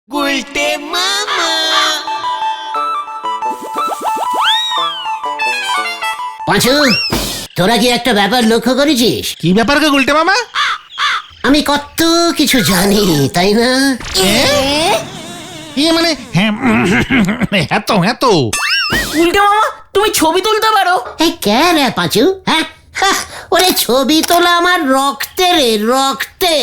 গুলটে মামা। পাঁচু, তোরা কি একটা ব্যাপার লক্ষ্য করেছিস? কি ব্যাপার গো গুলটে মামা? আমি কত কিছু জানি, তাই না? মানে হ্যাঁ হ্যাঁ তো গুলটে মামা, তুমি ছবি তুলতে পারো? এই কে রে পাঁচু? হ্যাঁ, ওরে ছবি তোলা আমার রক্তে রে, রক্তে।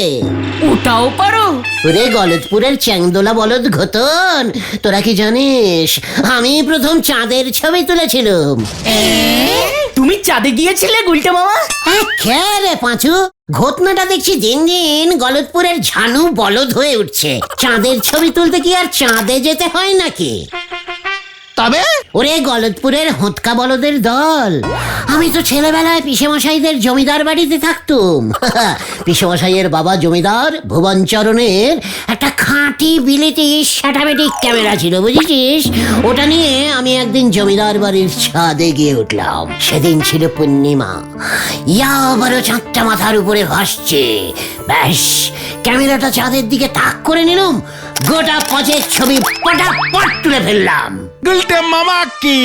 ওটাও পারো? ওরে গলতপুরের চ্যাংদোলা বলদ ঘতন, তোরা কি জানিস আমি প্রথম চাঁদের ছবি তুলেছিলাম। তুমি চাঁদে গিয়েছিলে গুলটে মামা? হ্যাঁ, কে রে পাঁচু? ঘটনাটা দেখছি দিন দিন গলতপুরের ঝানু বলদ হয়ে উঠছে। চাঁদের ছবি তুলতে কি আর চাঁদে যেতে হয় নাকি? তবে ওরে গলতপুরের হোঁতকা বলদের দল। আমি তো ছেলেবেলায় পিসেমশাইদের জমিদার বাড়িতে থাকতুম। পিসেমশাইয়ের বাবা জমিদার ভুবনচরণের একটা খাঁটি বিলেতি স্যাটামেটিক ক্যামেরা ছিল, বুঝেছিস? ওটা নিয়ে আমি একদিন জমিদার বাড়ির ছাদে গিয়ে উঠলাম। সেদিন ছিল পূর্ণিমা, ইয়া বড় চাঁদটা মাথার উপরে ভাসছে। ব্যাস, ক্যামেরাটা চাঁদের দিকে তাক করে নিলাম, গোটা পচের ছবি পটাপট তুলে ফেললাম। গুলটে মামা কি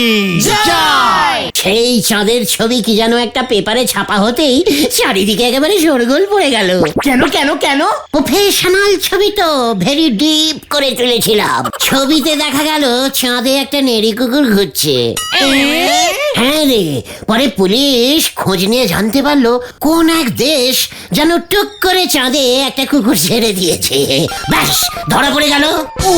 জয়! সেই চাঁদের ছবি কি যেন একটা পেপারে ছাপা হতেই চারিদিকে একেবারে শোরগোল পড়ে গেল। কেন কেন কেন? প্রফেশনাল ছবি তো, ভেরি ডিপ করে তুলেছিলাম। ছবিতে দেখা গেল চাঁদে একটা নেড়ি কুকুর ঘুরছে। হ্যাঁ রে, পরে পুলিশ খোঁজ নিয়ে জানতে পারলো কোন এক দেশ যেন টুক করে চাঁদে একটা কুকুর ছেড়ে দিয়েছে। ব্যাস, ধরা পড়ে গেল। ও,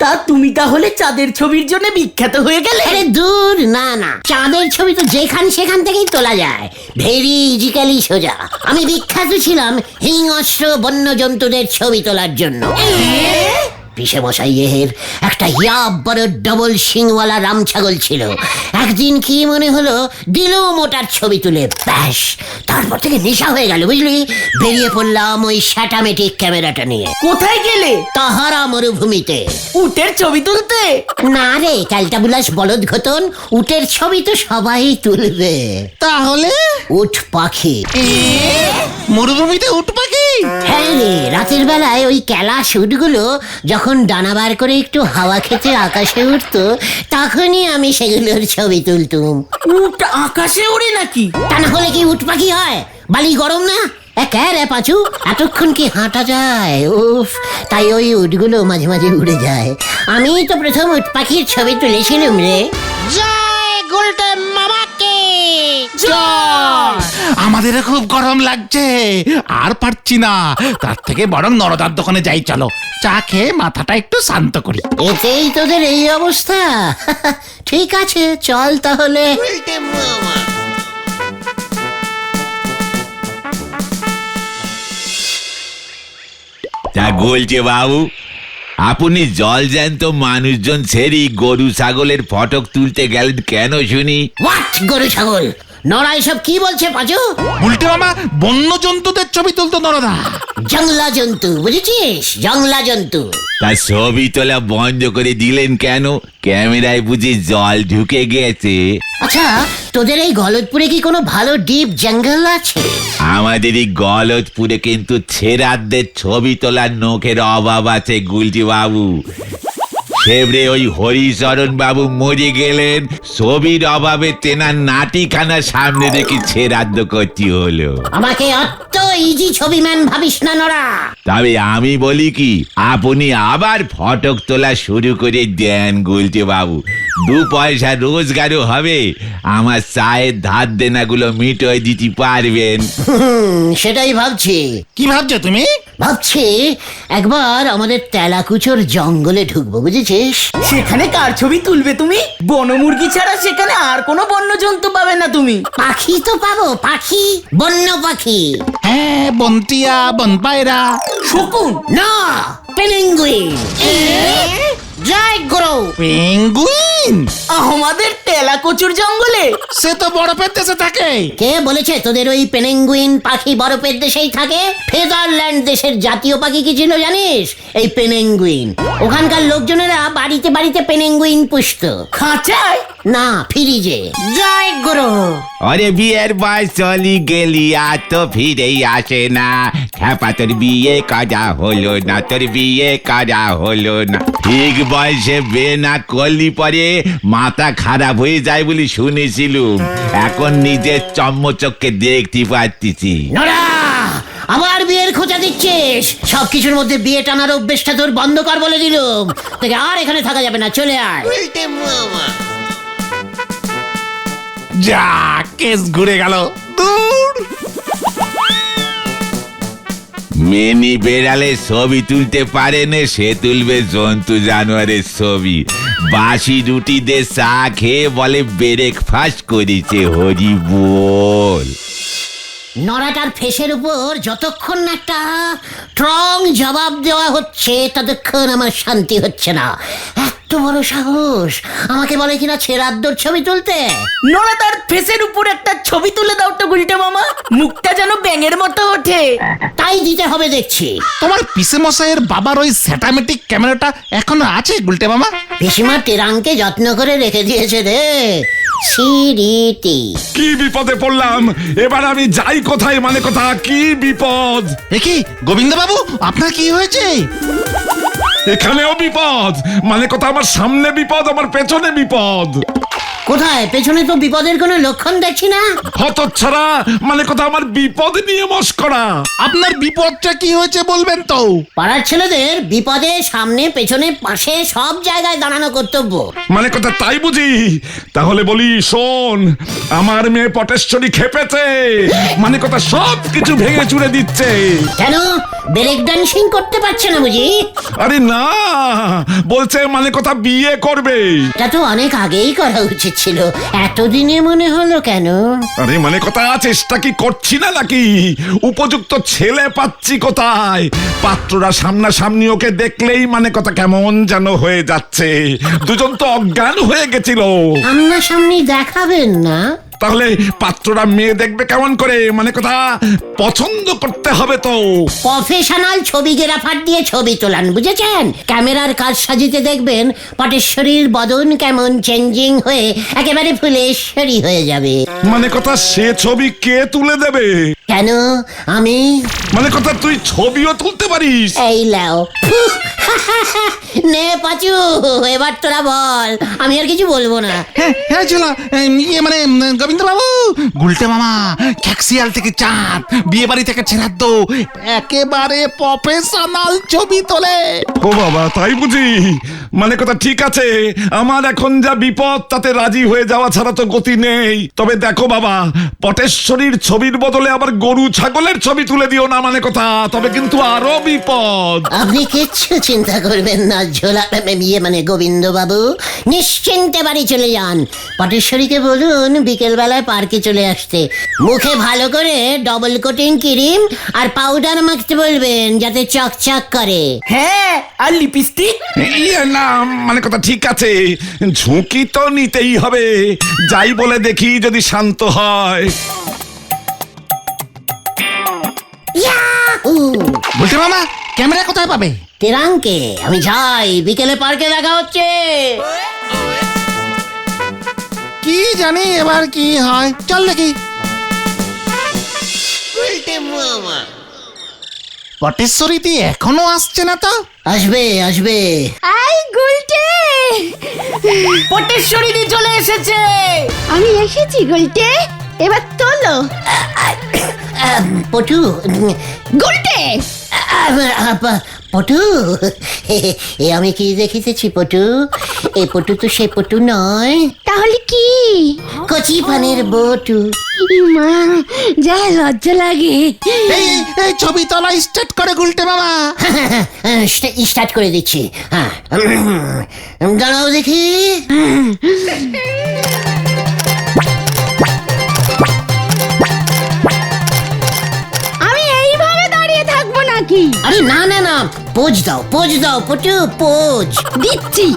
তা তুমি তাহলে চাঁদের ছবির জন্য বিখ্যাত হয়ে গেলে? আরে দূর, না না, চাঁদের ছবি তো যেখান সেখান থেকেই তোলা যায়, ভেরি ইজিক্যালি সোজা। আমি বিখ্যাত ছিলাম হিংস্র বন্য জন্তুদের ছবি তোলার জন্য। পিসেমশাইয়ের একটা ইয়াব বড় ডবল শিংওয়ালা রাম ছাগল ছিল। একদিন কি মনে হলো দিলো মোটার ছবি তুলে, ব্যাস, তারপর থেকে নেশা হয়ে গেল, বুঝলি? বেরিয়ে পড়লাম ওই স্যাটামেটিক ক্যামেরাটা নিয়ে। কোথায় গেলে? তাহারা মরুভূমিতে। উটের ছবি তুলতে? না রে ক্যালটাবুলাস বলদ ঘতন, উটের ছবি তো সবাই তুলবে। তাহলে উট পাখি। মরুভূমিতে উট পাখি? হ্যাঁ রে, রাতের বেলায় ওই ক্যালাস উটগুলো যখন ডানা বার করে একটু হাওয়া খেতে আকাশে উঠতো, তখনই আমি সেগুলোর ছবি তুলতুম। উট আকাশে ওড়ে নাকি? তা না হলে কি উট পাখি হয়? বালি গরম না? রে পাঁচু, এতক্ষণ কি হাঁটা যায়? উফ, তাই ওই উটগুলো মাঝে মাঝে উড়ে যায়। আমি তো প্রথম উট পাখির ছবি তুলেছিলাম রে। জয় গুলটে মামাকে জয়! আমাদের খুব গরম লাগছে, আর পারছি না। তার থেকে বরং নরদার দোকানে যাই, চলো চা খেয়ে মাথাটা একটু শান্ত করি। এতেই তোদের এই অবস্থা? ঠিক আছে, চল তাহলে। তা বলছে বাবু, আপনি জল জ্যান্ত মানুষজন ছেড়ে গরু ছাগলের ফটক তুলতে গেলেন কেন শুনি? হোয়াট গরু ছাগল? নড়া এসব কি বলছে পাঁচু? গুলটে মামা বন্য জন্তুদের ছবি তুলতো নরদা। জংলা জন্তু, বুঝেছিস? জংলা জন্তু। তা ছবি তোলা বন্ধ করে দিলেন কেন? ক্যামেরায় বুঝি জল ঢুকে গেছে? আচ্ছা, তোদের এই গলতপুরে কি কোনো ভালো ডিপ জঙ্গল আছে? আমাদের এই গলতপুরে কিন্তু ছেড়াদের ছবি তোলার নখের অভাব আছে গুলটি বাবু। সেবরে ওই হরিচরণ বাবু মরে গেলেন, ছবির অভাবে তেনার নাটিখানা সামনে রেখে ছেড়াদ্দ করতে হলো। আমাকে অত ইজি ছবি ম্যান ভাবিস না নড়া। তবে আমি বলি কি, আপনি আবার ফটক তোলা শুরু করে দেন গুলটি বাবু, 2 পয়সা রোজগারও হবে, আমার চায়ের ধার দেনাগুলো মিটিয়ে দিতে পারবেন। সেটাই ভাবছি। কি ভাবছো তুমি? ভাবছি একবার আমাদের তেলাকুচোর জঙ্গলে ঢুকবো, বুঝেছিস? সেখানে কার ছবি তুলবে তুমি? বনমুরগি ছাড়া সেখানে আর কোনো বন্য জন্তু পাবে না তুমি। পাখি তো পাবো, পাখি, বন্য পাখি। হ্যাঁ, বনটিয়া, বনপায়রা। শকুন? না, পেঙ্গুইন। জয় গুরু। পেঙ্গুইন? আমাদের তেলাকচুর জঙ্গলে? সে তো বরফের দেশে থাকে। কে বলেছে তোদের ওই পেনেঙ্গুইন পাখি বরফের দেশেই থাকে? ফেদারল্যান্ড দেশের জাতীয় পাখি কি ছিল জানিস? এই পেনেঙ্গুইন। ওখানকার লোকজনেরা বাড়িতে বাড়িতে পেনেঙ্গুইন পুষতো। খাঁচায়? না ফ্রিজে। জয় গুরু। আরে বিয়ের বয়স চলি গেলি আর তো ফিরেই আসে না। খ্যাপা তোর বিয়ে করা হলো না, তোর বিয়ে করা হলো না। ঠিক বয়সে বিয়ে না করলি পরে মাথা খারাপ হয়ে যায় বলে শুনেছিলুম। এখন নিজের চম্মচককে দেখতে পাচ্ছি। নোরা, আবার বিয়ের খোঁজা দিচ্ছিস? সবকিছুর মধ্যে বিয়ে টানার অভ্যেসটা তোর বন্ধ কর বলে দিলুম। তোকে আর এখানে থাকা যাবে না, চলে আয়। যা কেস ঘুরে গেল। দূর। মেনি বেড়ালে ছবি তুলতে পারে না, সে তুলবে জন্তু জানোয়ারের ছবি। বাসি রুটি দিয়ে চা খেয়ে বলে ব্রেকফাস্ট করেছে, হরি বল। নড়াটার ফেসের উপর যতক্ষণ না একটা স্ট্রং জবাব দেওয়া হচ্ছে ততক্ষণ আমার শান্তি হচ্ছে না। এত বড় সাহস, আমাকে বলে কিনা ছেড়াদ্দর ছবি তুলতে। নোরা তার ফেসের উপর একটা ছবি তুলে দাও তো গুলটে মামা, মুখটা যেন ব্যাঙের মতো ওঠে। তাই দিতে হবে দেখছি। তোমার পিসে মশাইয়ের বাবার ওই স্যাটামেটিক ক্যামেরাটা এখনো আছে গুলটে মামা? পিসিমা টেরাংকে যত্ন করে রেখে দিয়েছে রে। সিরিটি। কি বিপদে পড়লাম এবার, আমি যাই কোথায়, মানে কথা কি বিপদ। কি গোবিন্দ বাবু, আপনার কি হয়েছে? এখানেও বিপদ, মানে কথা আমার সামনে বিপদ, আমার পেছনে বিপদ। কোথায়? পেছনে তো বিপদের কোনো লক্ষণ দেখছি না। হতচ্ছাড়া, মানে কথা আমার বিপদ নিয়ে মস্করা। আপনার বিপদটা কি হয়েছে বলবেন তো? পাড়ার ছেলেদের বিপদে সামনে পেছনে পাশে সব জায়গায় দাঁড়ানো কর্তব্য। মানে কথা তাই বুঝি? তাহলে বলি শোন, আমার মেয়ে পটেশ্বরী খেপেছে, মানে কথা সব কিছু ভেঙে চুরে দিচ্ছে। কেন ব্রেক ডান্সিং করতে পারছে না বুঝি? আরে না, বলছে মানে কথা বিয়ে করবে। এটা তো অনেক আগেই করা উচিত ছিল, এতদিনে মনে হলো কেন? আরে মানে কথা চেষ্টা কি করছি না নাকি? উপযুক্ত ছেলে পাচ্ছি কোথায়? পাত্ররা সামনাসামনি ওকে দেখলেই মানে কথা কেমন যেন হয়ে যাচ্ছে। দুজন তো অজ্ঞান হয়ে গেছিল। সামনাসামনি দেখাবেন না? তাহলে পাত্ররা মেয়ে দেখবে কেমন করে? মানে কথা পছন্দ করতে হবে তো। প্রফেশনাল ছবিগ্রাফার দিয়ে ছবি তোলান, বুঝেছেন? ক্যামেরার কাজ সাজিতে দেখবেন পটেশ্বরীর বদন কেমন চেঞ্জিং হয়ে একেবারে ফুলেশ্বরী হয়ে যাবে। মানে কথা সে ছবি কে তুলে দেবে? কেন আমি? মানে কথা তুই ছবিও তুলতে পারিস? এই লাও নে পাচু, এবার তোরা বল, আমি আর কিছু বলবো না। হ্যাঁ চলো, মানে গোবিন্দ বাবু, গুলটে মামা ক্যাক্সিয়াল থেকে চাঁদ, বিয়ে বাড়ি থেকে ছেড়াদ্দ, একেবারে প্রফেশনাল ছবি তোলে। ও বাবা, তাই বুঝি? মানে কথা ঠিক আছে, আমার এখন যা বিপদ তাতে রাজি হয়ে যাওয়া ছাড়া তো গতি নেই। তবে দেখো বাবা, পটেশ্বরীর ছবির বদলে আবার গরু ছাগলের ছবি তুলে দিও না, মানে কথা, তবে কিন্তু আরো বিপদ। আপনি কিচ্ছু চিন্তা করবেন না ঝোলা, মানে গোবিন্দ বাবু, নিশ্চিন্তে বাড়ি চলে যান। পটেশ্বরীকে বলুন বিকেল বেলায় পার্কে চলে আসতে। মুখে ভালো করে ডবল কোটিং ক্রিম আর পাউডার মাখতে বলবেন যাতে চকচক করে। হ্যাঁ, আর লিপস্টিক। ইয়ে না, মানে কথা ঠিক আছে, ঝুঁকি তো নিতেই হবে। যাই বলে দেখি যদি শান্ত হয়। ইয়াহু! গুলটে মামা ক্যামেরা কোথায় পাবে? তেরাঙ্কে আমি যাই, বিকেলে পার্কে দেখা হচ্ছে। কি জানি এবার কি হয়, চল দেখি। পটেশ্বরীতে এখনো আসছে না তো? আসবে আসবে। আই গুলটে, পটেশ্বরী দি চলে এসেছে। আমি এসেছি গুলটে, এবার তোলো। পটু, গুলটে, পটু, এ আমি কি দেখিতেছি পটু? এ পটু তো সে পটু নয়, তাহলে কি? কচি পানের বটু। মা, যা লজ্জা লাগে। এই এই ছবি তোলা স্টার্ট করে গুলটে মামা। স্টার্ট করে দিচ্ছি। হ্যাঁ, দাঁড়াও দেখি। আমি এইভাবে দাঁড়িয়ে থাকবো নাকি? আরে না না না, পোজ দাও পোজ দাও পটু, পোজ দিচ্ছি।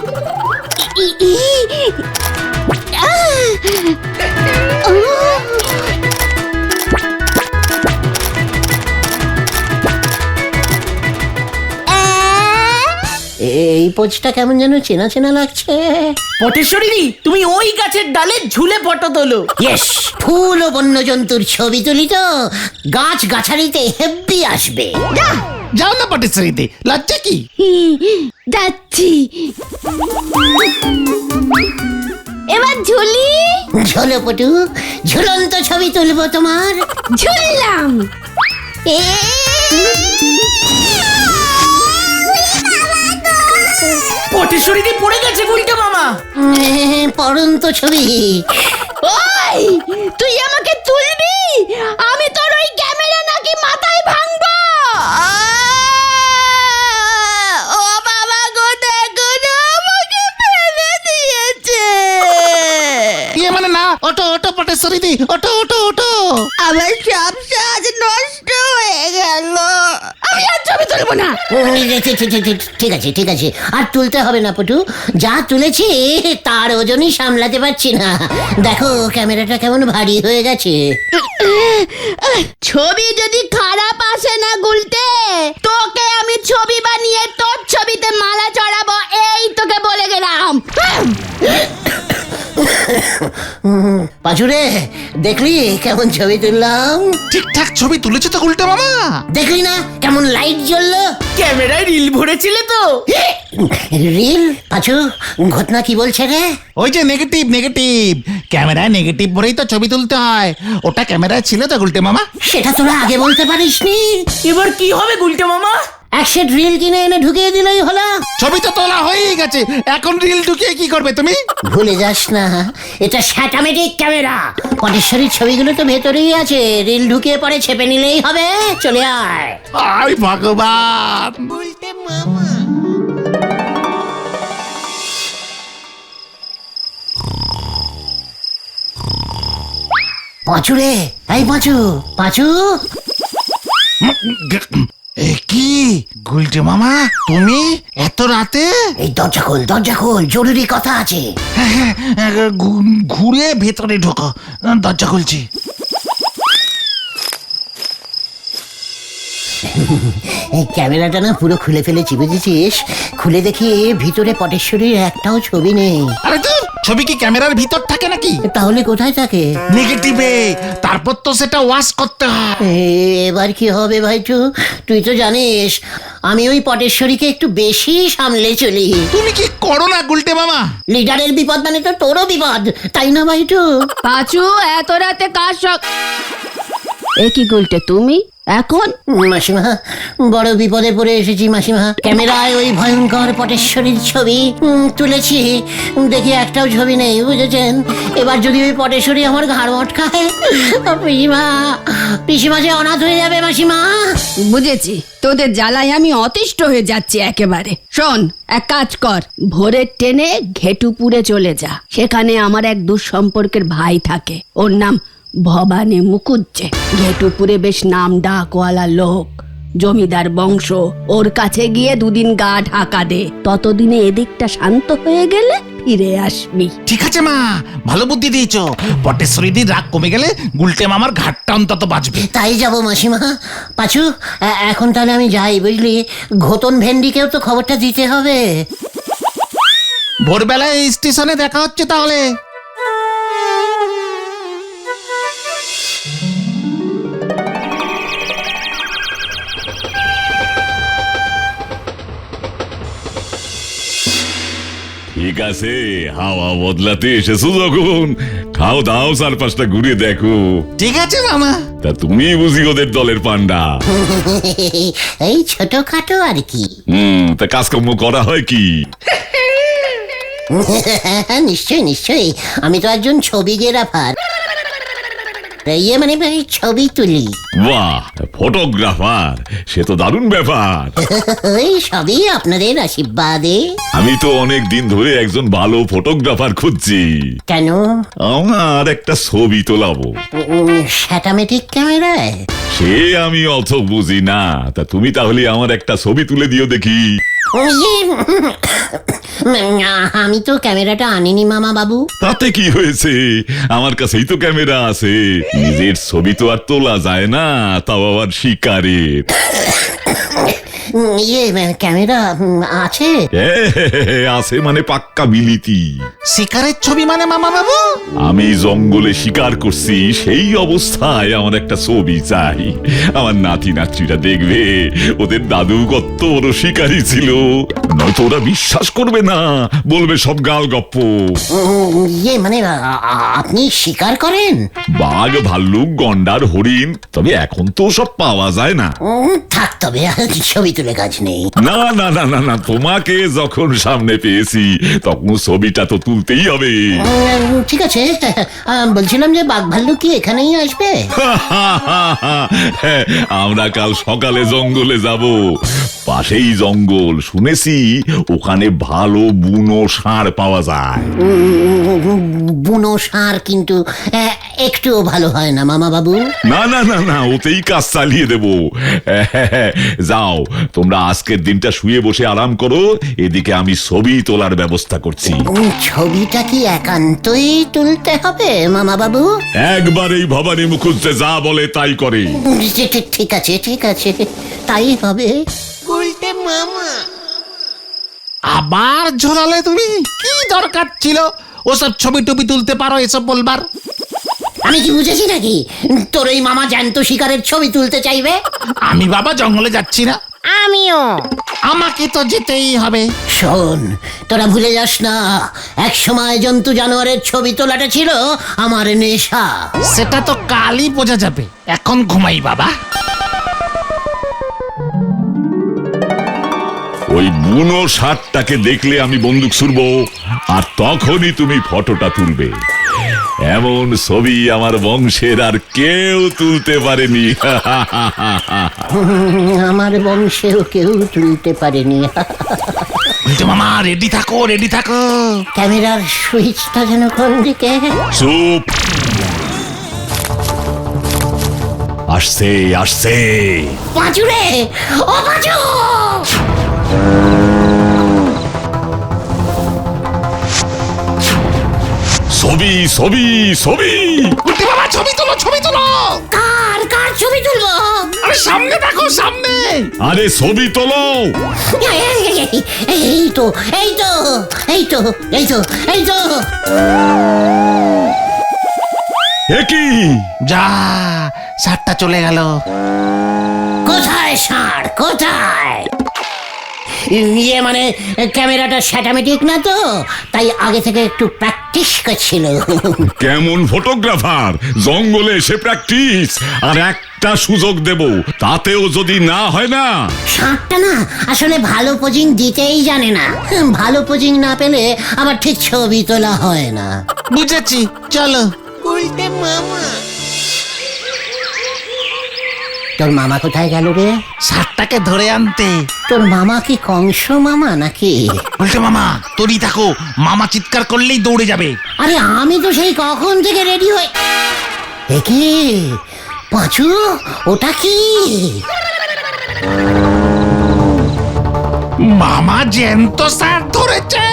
এই পোজটা কেমন যেন চেনা চেনা লাগছে। পটেশ্বরী তুমি ওই গাছের ডালে ঝুলে ফটো তোলো। ইয়েস, ফুল ও বন্যজন্তুর ছবি তুলি তো গাছ গাছালিতে হেব্বি আসবে। যাও না পটেশ্বরীতে, লজ্জা কি? যাচ্ছি। এবার ঝুলি। ঝোলো পটু, ঝুলন্ত ছবি তুলবো তোমার। ঝুললাম। পটেশ্বরী পড়ে গেছে গুলটে মামা। পড়ন্ত ছবি। ওই তুই আমাকে তুলবি, আমি তোর ওই ক্যামেরা নাকি মাথায় ভাঙবো। ও বাবা গো, দেখো না আমাকে ফেলে দিয়েছে। ইয়ে মানে না, ওটো ওটো পটেশ্বরীদি, ওটো ওটো ওটো। আমার সব সাজ নষ্ট হয়ে গেল, আমি আর ছবি তুলবো না। ঠিক আছে ঠিক আছে, আর তুলতে হবে না পটু, যা তুলেছি তার ওজনই সামলাতে পারছি না। দেখো ক্যামেরাটা কেমন ভারী হয়ে গেছে। ছবি যদি খারাপ আসে না গুলতে, তোকে আমি ছবি বানিয়ে তোর ছবিতে মালা চড়াবো, এই তোকে বলে গেলাম। পাঁচুরে, দেখলি কেমন ছবি তুললাম? ঠিকঠাক ছবি তুলেছে তো গুলটে মামা? দেখলি না কেমন লাইট জ্বললো? ক্যামেরায় রিল ভরেছিলে তো? রিল? পাঁচু, ঘটনা কি বলছে রে? ওই যে নেগেটিভ নেগেটিভ, ক্যামেরায় নেগেটিভ ভরেই তো ছবি তুলতে হয়। ওটা ক্যামেরায় ছিল তো গুলটে মামা? সেটা তোরা আগে বলতে পারিসনি। এবার কি হবে গুলটে মামা? এক সেট রিল কিনে এনে ঢুকিয়ে দিলেই হলো। ছবি তো তোলা হয়েই গেছে, এখন রিল ঢুকিয়ে কি করবে তুমি? ভুলে যাস না, এটা স্যাটামেটিক ক্যামেরা। পটেশ্বরীর ছবিগুলো তো ভেতরেই আছে, রিল ঢুকিয়ে পরে ছেপে নিলেই হবে। চলে আয়। আয় ভগবান। পাঁচুরে, এই পাঁচু, পাঁচু। এ কি গুলটে মামা, তুমি এত রাতে? এই দরজা খোল, জরুরি কথা আছে। ঘুরে ভেতরে ঢোকো, দরজা খুলছি। এই ক্যামেরাটা না পুরো খুলে ফেলেছি, বুঝেছিস? খুলে দেখি ভিতরে পটেশ্বরীর একটাও ছবি নেই। আরে তো ছবি কি ক্যামেরার ভিতর থাকে নাকি? তাহলে কোথায় থাকে? নেগেটিভে, তারপর তো সেটা ওয়াশ করতে হয়। এবার কি হবে ভাইটু? তুই তো জানিস আমি ওই পটেশ্বরীকে একটু বেশি সামলে চলি। তুমি কি করো না গুলটে মামা? লিডারের বিপদ মানে তো তোরও বিপদ, তাই না ভাইটু? পাঁচু, এত রাতে কার সব? এ কি গুলটে তুমি এখন? মাসিমা, বড় বিপদে পড়ে এসেছি মাসিমা। ক্যামেরায় ওই ভয়ঙ্কর পটেশ্বরীর ছবি তুলেছি, দেখি একটাও ছবি নেই, বুঝেছেন? এবার যদি ওই পটেশ্বরী আমার ঘাড় মটকায়, পিসিমা যে অনাথ হয়ে যাবে মাসিমা। বুঝেছি, তোদের জ্বালায় আমি অতিষ্ঠ হয়ে যাচ্ছি একেবারে। শোন, এক কাজ কর, ভোরের ট্রেনে ঘেটুপুরে চলে যা। সেখানে আমার এক দুঃসম্পর্কের ভাই থাকে, ওর নাম ভবানী মুকুজ্জে। ঘেটুপুরে বেশ নাম ডাকওয়ালা লোক, জমিদার বংশ। ওর কাছে গিয়ে দুদিন গা ঢাকা দে, ততদিনে এদিকটা শান্ত হয়ে গেলে ফিরে আসবি। ঠিক আছে মা, ভালো বুদ্ধি দিয়েছো। পটেশ্বরীদির রাগ কমে গেলে গুলটে মামার ঘাটটা অন্তত বাঁচবে। তাই যাবো মাসিমা। পাঁচু, এখন তাহলে আমি যাই, বুঝলি? ঘোতন ভেন্ডিকেও তো খবরটা দিতে হবে। ভোরবেলায় স্টেশনে দেখা হচ্ছে তাহলে। ঠিক আছে, হাওয়া বদলাতে এসেছো যখন, খাও দাও, চারপাশটা ঘুরে দেখো। ঠিক আছে মামা। তা তুমি বুঝি ওদের দলের পান্ডা? এই ছোটখাটো আর কি। তা কাজকর্ম করা হয় কি? নিশ্চয়ই, আমি তো একজন ছবিগ্রাফার। মানে ছবি তুলি। বাহ, ফটোগ্রাফার, সে তো দারুণ ব্যাপার। ওই সবই আপনাদের আশীর্বাদে। আমি তো অনেক দিন ধরে একজন ভালো ফটোগ্রাফার খুঁজছি। কেন? আমার একটা ছবি তোলাবো। স্যাটামেটিক ক্যামেরায়? সে আমি অত বুঝি না, তা তুমি তাহলে আমার একটা ছবি তুলে দিও দেখি। আমি তো ক্যামেরাটা আনিনি মামা বাবু। তাতে কি হয়েছে, আমার কাছেই তো ক্যামেরা আছে। নিজের ছবি তো আর তোলা যায় না, তাও আবার শিকারের। ক্যামেরা আছে? আছে মানে পাক্কা বিলিতি। শিকারের ছবি মানে মামা বাবু? আমি জঙ্গলে শিকার করছি সেই অবস্থায় আমার একটা ছবি চাই। আমার নাতি নাতনিরা দেখবে ওদের দাদু কত বড় শিকারী ছিল। নয়তো ওরা বিশ্বাস করবে না, বলবে সব গাল গপ্প। মানে আপনি শিকার করেন? বাঘ, ভাল্লুক, গন্ডার, হরিণ, তবে এখন তো সব পাওয়া যায় না। থাক তবে ছবি তুলে কাজ নেই। না না না না না, তোমাকে যখন সামনে পেয়েছি তখন ছবিটা তো তুলতেই হবে। ঠিক আছে, বলছিলাম যে বাঘ ভাল্লুক কি এখানেই আসবে? আমরা কাল সকালে জঙ্গলে যাব। পাশেই জঙ্গল, শুনেছি ওখানে ভালো বুনো ষাঁড় পাওয়া যায়। বুনো ষাঁড় কিন্তু একটুও ভালো হয় না মামা বাবু। না না না না, ওতেই কাজ চালিয়ে দেব। যাও তোমরা আজকের দিনটা শুয়ে বসে আরাম করো, এদিকে আমি ছবি তোলার ব্যবস্থা করছি। ছবিটা কি একান্তই তুলতে হবে মামা বাবু? একবারেই ভবানী মুখুজ্জে যা বলে তাই করে। ঠিক আছে ঠিক আছে, তাই হবে। আবার ঝোলালে তুমি? কি দরকার ছিল ওসব ছবি টবি তুলতে পারো এসব বলবার? আমি কি বুঝেছি নাকি তোর ওই মামা জ্যান্ত শিকারের ছবি তুলতে চাইবে? আমি বাবা জঙ্গলে যাচ্ছি না। আমিও। আমাকে তো যেতেই হবে। শোন, তোরা ভুলে যাস না, এক সময় জন্তু জানোয়ারের ছবি তোলাটা ছিল আমার নেশা। সেটা তো কালই বোঝা যাবে, এখন ঘুমাই বাবা। ওই বুনো ষাঁড়টাকে দেখলে আমি বন্দুক ছুড়বো, আর তখনই তুমি ফটোটা তুলবে। এমন ছবি আমার বংশের আর কেউ তুলতে পারেনি। আমার বংশেও কেউ তুলতে পারেনি। মামা রেডি থাকো, রেডি থাকো। ক্যামেরার সুইচটা যেন কোন দিকে? চুপ। আসছে আসছে। পাঁচু রে, ও পাঁচু! ছবি ছবি ছবি। উল্টে বাবা ছবি তোলো, ছবি তোলো। কার কার ছবি তুলবো? আরে সামনে দেখো, সামনে। আরে ছবি তোলো। এই তো এই তো এই তো এই তো এই তো। এ কি? যা, ষাটটা চলে গেল। কোথায় ষাঁড়, কোথায়? মানে ক্যামেরাটা স্যাটামেটিক না তো, তাই আগে থেকে একটু প্র্যাকটিস করছিল। কেমন ফটোগ্রাফার, জঙ্গলে এসে প্র্যাকটিস। আর একটা সুযোগ দেব, তাতেও যদি না হয় না। ষাঁড়টা না আসলে ভালো পোজিং দিতেই জানে না। ভালো পোজিং না পেলে আবার ঠিক ছবি তোলা হয় না। বুঝেছি, চলো। তোর মামা কোথায় গেল রে? ষাটটাকে ধরে আনতে। তোর মামা কি কংস মামা নাকি? উল্টে মামা তোরই থাকো, মামা চিৎকার করলেই দৌড়ে যাবে। আরে আমি তো সেই কখন থেকে রেডি হয়ে। একে পাঁচু, ওটা কি? মামা জ্যান্ত স্যার ধরেছে।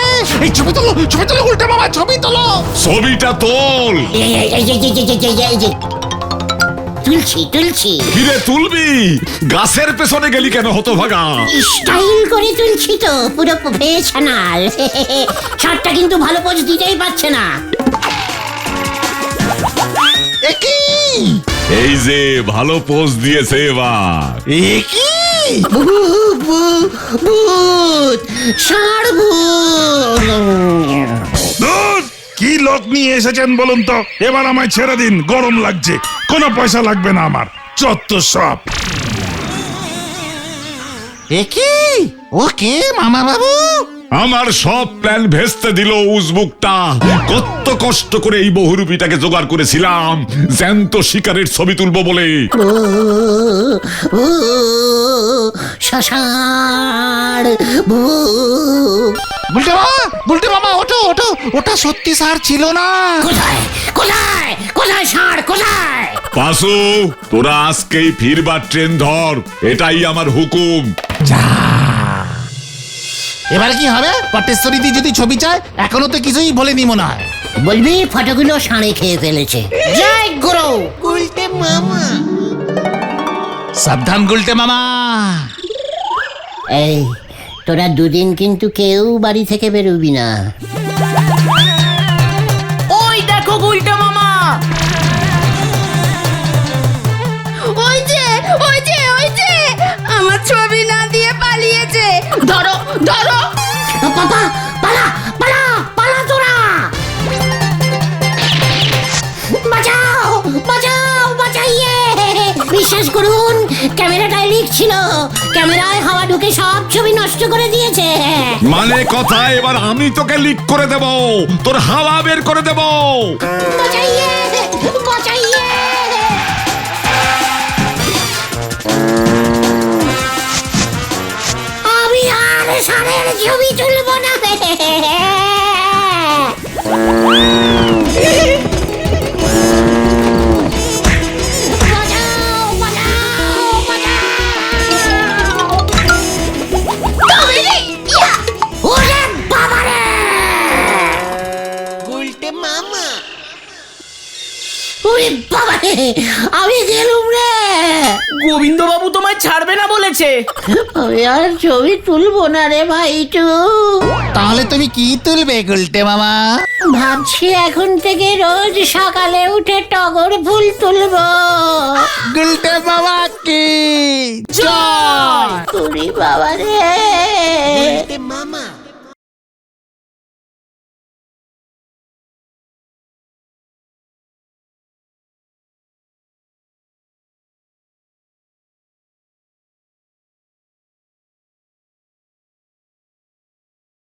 এই ছবি তোলো, ছবি তোলো, উল্টে মামা ছবি তোলো। ছবিটা তোল। তুলছি তুলছি। কিরে তুলবি? গাছের পেছনে গেলি কেন হতভাগা? স্টাইল করে তুলছি তো, পুরো প্রফেশনাল। শটটা কিন্তু ভালো পোজ দিতেই পারছে না। একই এই যে ভালো পোজ দিয়েছে এবার। একই ভূত, ষাঁড় ভূত। ধুর, কি লোক নিয়ে এসেছেন বলুন তো? এবার আমায় ছেড়ে দিন, গরম লাগছে। কোনো পয়সা লাগবে না আমার, চত্বর সব। একই ওকে মামা বাবু। আমার সব প্ল্যান ভেস্তে দিল উজবুকটা। কত কষ্ট করে এই বহুরূপীটাকে জোগাড় করেছিলাম জ্যান্ত শিকারের ছবি তুলবো বলে। ষাঁড় ভূত। বুলটে মামা ওঠো, ওঠো। ওটা সত্যি স্যার ছিল না। কোথায় কোথায় কোথায় ষাঁড়, কোথায়? পাশু, তোরা আজকেই ফিরবার ট্রেন ধর, এটাই আমার হুকুম। যা, এবার কি হবে? পটেশ্বরীদি যদি ছবি চায়, এখনো তো কিছুই বলেনি মনে হয়। বলবি ফটোগুলো ষাঁড়ে খেয়ে ফেলেছে। জয় গুরু। সাবধান গুলটে মামা। এই তোরা দুদিন কিন্তু কেউ বাড়ি থেকে বেরোবি না। ওই দেখো গুলটা মামা। ওই যে ওই যে ওই যে আমার ছবি না দিয়ে পালিয়েছে। ধরো ধরো। পাপা পালা পালা পালা তোরা, বাঁচাও বাঁচাও বাঁচাইয়ে। বিশ্বাস করুন ক্যামেরাটায় লিক ছিল, ক্যামেরায় হাওয়া ঢুকে সব ছবি নষ্ট করে দিয়েছে। মানে কথা এবার আমি তোকে লিক করে দেব, তোর হাওয়া বের করে দেব। বাঁচাইয়ে বাঁচাইয়ে। আমি আর সারের ছবি তুলব না। বাঁচাও বাঁচাও বাঁচাও। ওরে বাবারে! ওরে বাবারে, আমি গেলুম রে। গোবিন্দ বাবু তোমায় ছাড়বে না বলেছে। আমি আর ছবি তুলবো না রে ভাইটু। তাহলে তুমি কি তুলবে গুলটে মামা? ভাবছি এখন থেকে রোজ সকালে উঠে টগর ফুল তুলবো। গুলটে মামা কি জয়! ওরে বাবারে!